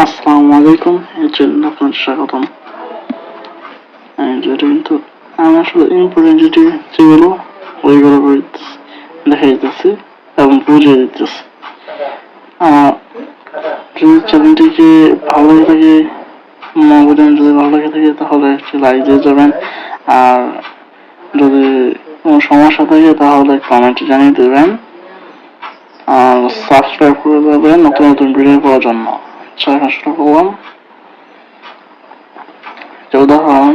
আসসালামু আলাইকুম, এর জন্য আপনাদের স্বাগতম। যেটা কিন্তু আমি আসলে ইম্পর্টেন্ট যেগুলো ওইগুলো দেখা দিতেছি এবং বুঝিয়ে দিতেছি। যদি চ্যানেলটিকে ভালো লাগে থাকে, যদি ভালো লাগে থাকে তাহলে একটি লাইক দিয়ে যাবেন, আর যদি কোনো সমস্যা থাকে তাহলে কমেন্টে জানিয়ে দেবেন, আর সাবস্ক্রাইব করে দেবেন নতুন নতুন ভিডিও পাওয়ার জন্য। এখন শুরু করলাম। উদাহরণ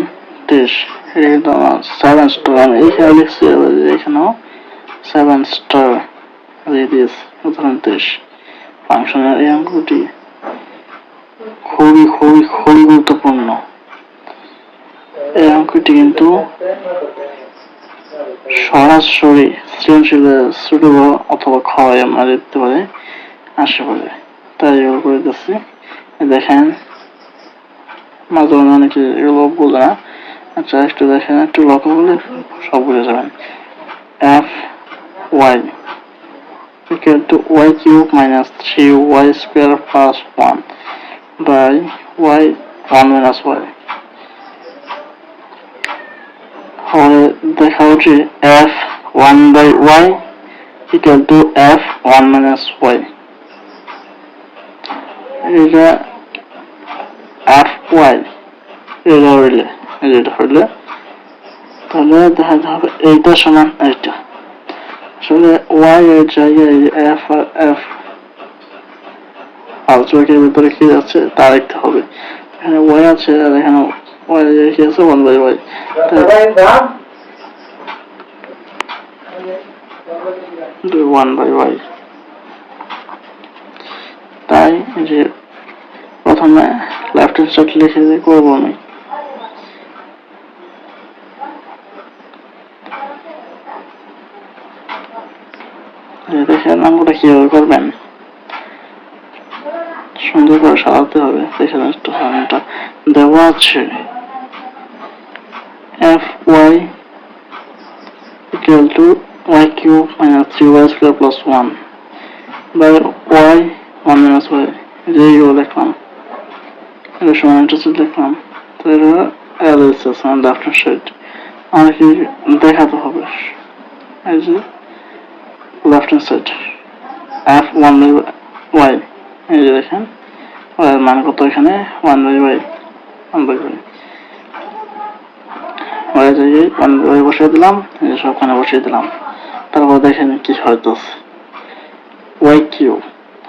23, এটা কিন্তু আমার 7 স্টার, আমি এইখানে লিখছি, এখানেও 7 স্টার দিয়ে দিয়েছি। উদাহরণ 23, ফাংশনের এই অঙ্কটি খুবই খুবই খুবই গুরুত্বপূর্ণ। এই অঙ্কটি কিন্তু সরাসরি সৃজনশীলে ছোট বড় অথবা ক্ষয় আমরা দেখতে পারি আশেপাশে, তাই এগুলো করে দিচ্ছি। দেখেন মাঝে মাঝে অনেকে এগুলো বোঝে না। আচ্ছা, একটু দেখেন, একটু লক্ষ্য করলে সব বুঝে যাবেন। F Y equal to y cube minus 3y square plus 1 by y 1 minus y. হলে দেখা হচ্ছে f 1 by y equal to f 1 minus y. এটা f y এটা হইলে তাহলে দেখাতে হবে এইটা সমান এইটা। আসলে y এর জায়গায় f আর f আলোচকের ভিতরে কি যাচ্ছে তা দেখতে হবে। এখানে y আছে আর এখানে y কি আছে 1 by y। 1 by y। তাই যে প্রথমে লেফট হ্যান্ড সাইড লিখে দিয়ে করবো আমি। দেখেন অঙ্কটা কিভাবে করবেন, সুন্দর করে সাজাতে হবে। দেখেন একটু সামনেটা দেওয়া আছে f y equal to y cube minus 3y square plus 1 by y 1 minus y। যেইগুলো দেখলাম এটা সমান লিখলাম। তো এটা analysis on left hand side আমাকে দেখাতে হবে। এই যে left hand side f 1 by y, এই যে দেখেন এর মান কত, এখানে 1 by y, 1 by y y জায়গায় 1 by y বসিয়ে দিলাম, এই যে সবখানে বসিয়ে দিলাম। তারপর দেখেন কি হইতেছে, y cube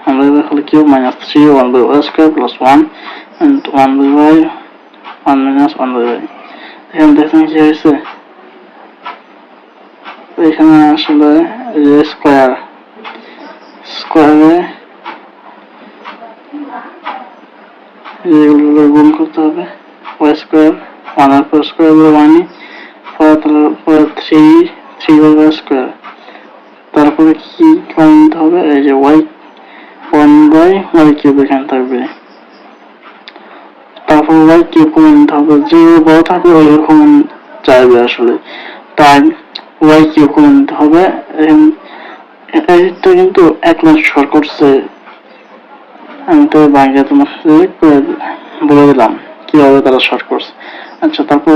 আমরা হলো cube minus 3 1 by y square plus 1 and 1 by y 1 minus 1 by y। এখানে দেখেন কি হয়েছে, এখানে আসলে স্কোয়ারে এগুলো গুণ করতে হবে। y স্কোয়ার 1 এর পর স্কোয়ার বলে 1, পরে 3 y স্কোয়ার, তারপরে কি কমন নিতে হবে, এই যে y 1 by y কিউব এখানে থাকবে, তারপর y কিউব কমন নিতে হবে। যে বড় থাকবে ওই কমন চাইবে আসলে, তাই y কিউব কমন নিতে হবে। এটা কিন্তু এক লাইন শর্ট করছে, আমি তো বাইরে তোমাকে বলে দিলাম কিভাবে তারা শর্ট করছে। আচ্ছা, তারপর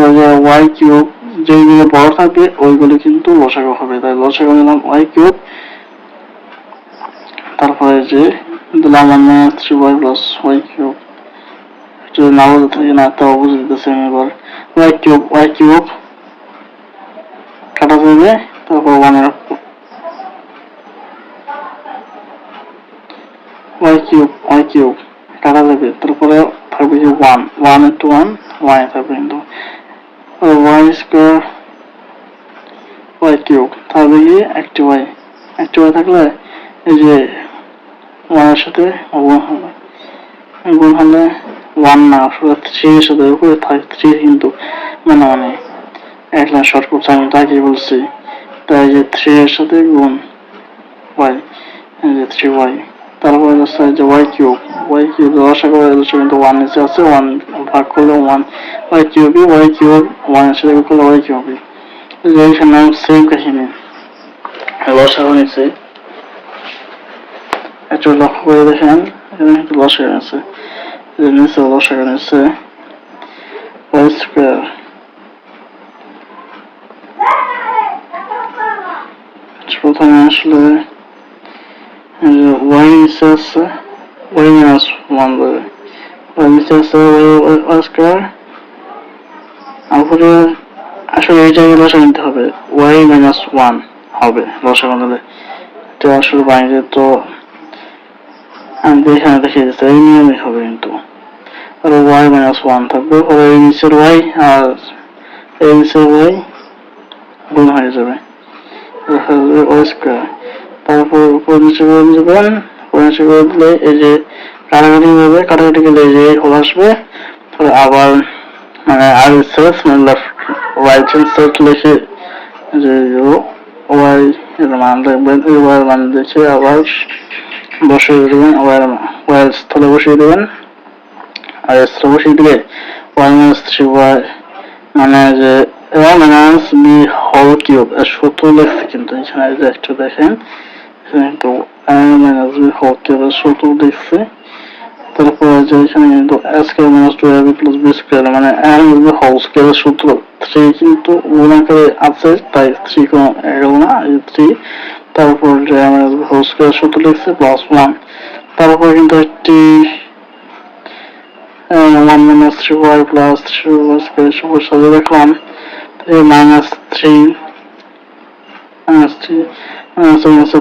y কিউব যেগুলো বড় থাকবে ওইগুলো কিন্তু লসাগু হবে, তাই লসাগু নিলাম y কিউব। তারপরে যে দিলাম 1 minus 3y plus y cube, যদি না বলতে থাকি না তাও বুঝে দিতেছি আমি এবার। y কিউব কাটা যাবে, তারপর 1 এর y কিউব কাটা যাবে, তারপরে থাকবে যে 1 into 1 y থাকবে, কিন্তু y স্কোয়ার y কিউব থাকবে গিয়ে একটি y থাকলে এই যে 1 এর সাথে গুণ হলে 1 না, আসলে 3 এর সাথে উপরে থাকে 3, কিন্তু মানে এক লাইন শর্ট করছে, আমি তাকে বলছি। তাই যে 3 এর সাথে গুণ y, এই যে 3y, তারপরে হচ্ছে যে y কিউব রসা করে কিন্তু 1 নিচে আছে, 1 ভাগ করলে 1 y কিউব 1 এর সাথে করলে y কিউব। এইখানে সেম কাহিনী রসা নিচে একটু লক্ষ্য করে দেখেন, এখানে কিন্তু লসাগু আছে, নিচে লসাগু নিচে ওয়াই স্কোয়ার প্রথমে আসলে ওয়াই নিচে আছে ওয়াই মাইনাস ওয়ান বলে ওয়াই নিচে আছে ওয়াই স্কোয়ার তারপরে আসলে এই জায়গায় লসাগু নিতে হবে ওয়াই মাইনাস ওয়ান হবে লসাগু নিলে এটা আসলে বাইরে তো আমি এখানে দেখিয়ে দিচ্ছি এই নিয়মই হবে কিন্তু আর ওয়াই মাইনাস ওয়ান থাকবে ওই নিচের ওয়াই আর এই নিচের ওয়াই গুণ হয়ে যাবে ওয়াই স্কোয়ার তারপর উপর নিচে করে দেবেন উপর নিচে করে দিলে এই যে কাটাকাটি হবে কাটাকাটি গেলে এই যে হোল আসবে তারপরে আবার মানে আর সেলস মানে লেফট রাইট হ্যান্ড সাইড লিখে যে ওয়াই এর মান দেখবেন এই ওয়াই মান দেখে আবার বসিয়ে দেবেন ওয়াই স্থলে বসিয়ে দেবেন আর স্থলে বসিয়ে দিলে ওয়াই মাইনাস থ্রি ওয়াই মানে যে a minus B whole cube এর সূত্র লিখছি কিন্তু এখানে যে একটু দেখেন এখানে কিন্তু a minus B whole cube এর সূত্র লিখছি তারপরে যে এখানে কিন্তু a square minus 2ab plus b square মানে a minus B whole square এর সূত্র 3 কিন্তু গুণ আকারে আছে তাই 3 কোন গেল না এই 3 তারপর যে a minus B whole square এর সূত্র লিখছি প্লাস 1 তারপর কিন্তু একটি 1 minus 3y plus 3y square সবুজ সাজিয়ে রাখলাম minus 3 minus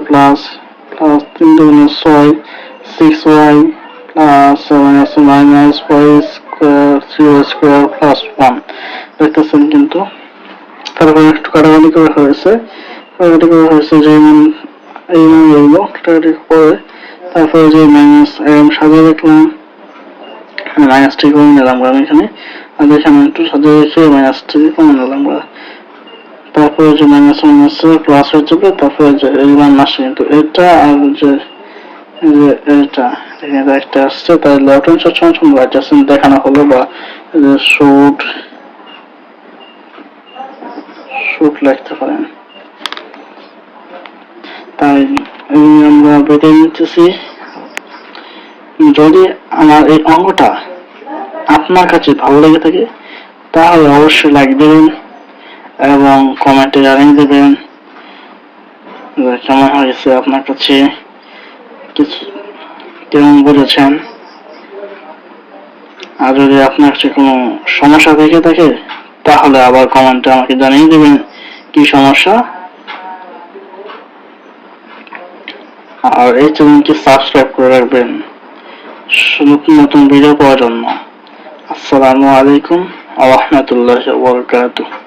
plus 3 দুগুণে 6y plus minus y square 3y square plus 1 দেখতেছেন কিন্তু তারপরে একটু কাটাকাটি করা হয়েছে যে এই এইগুলো কাটাকাটি করে তারপরে যে মাইনাস সাজিয়ে রাখলাম মাইনাস থ্রি কমে নিলাম আমি এখানে আর এখানে একটু সাজিয়ে রেখে মাইনাস থ্রি কমে নিলাম তারপরে যে মাইনাস মাইনাস প্লাস হয়ে যাবে তারপরে যে এই মান আসছে কিন্তু এটা আর যে এটা এখানে একটা আসছে তাই লেফট হ্যান্ড সাইড সমান রাইট হ্যান্ড দেখানো হলো বা শুট লিখতে পারেন তাই আমরা বেটে নিতেছি যদি আমার এই অঙ্কটা আপনার কাছে ভালো লেগে থাকে তাহলে অবশ্যই লাইক দেবেন এবং কমেন্টে জানিয়ে দেবেন কেমন হয়েছে আপনার কাছে কেমন বুঝেছেন আর যদি আপনার কাছে কোনো সমস্যা থেকে থাকে তাহলে আবার কমেন্টে আমাকে জানিয়ে দেবেন কি সমস্যা আর এই চ্যানেলটি সাবস্ক্রাইব করে রাখবেন নতুন ভিডিও পাওয়ার জন্য। আসসালামু আলাইকুম ওয়া রাহমাতুল্লাহি ওয়া বারাকাতুহু।